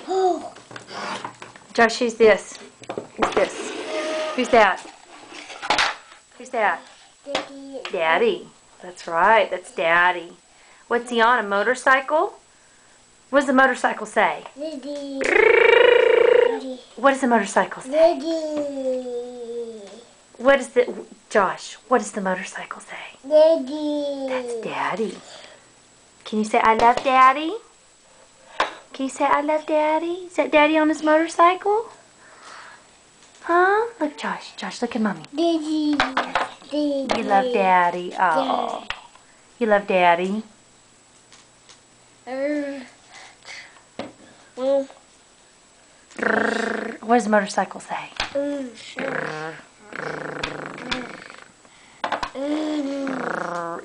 Oh. Josh, who's this? Who's this? Who's that? Who's that? Daddy. Daddy. That's right. That's Daddy. What's he on? A motorcycle? What does the motorcycle say? Daddy. What does the motorcycle say? Daddy. What is the Josh? What does the motorcycle say? Daddy. That's Daddy. Can you say I love Daddy? Can you say I love Daddy? Is that Daddy on his motorcycle? Huh? Look, Josh. Josh, look at Mommy. Daddy. Daddy. You love Daddy. Oh. You love Daddy. What does the motorcycle say?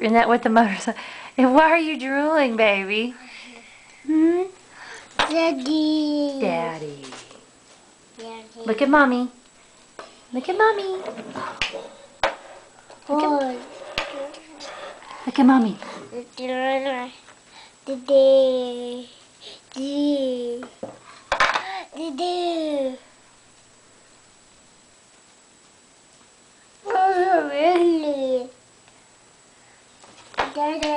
Isn't that what the motorcycle... And why are you drooling, baby? Hmm? Daddy. Daddy. Daddy. Look at Mommy. Look at Mommy. Oh. Look at Mommy. Daddy. Daddy. Daddy. Oh, really? Daddy.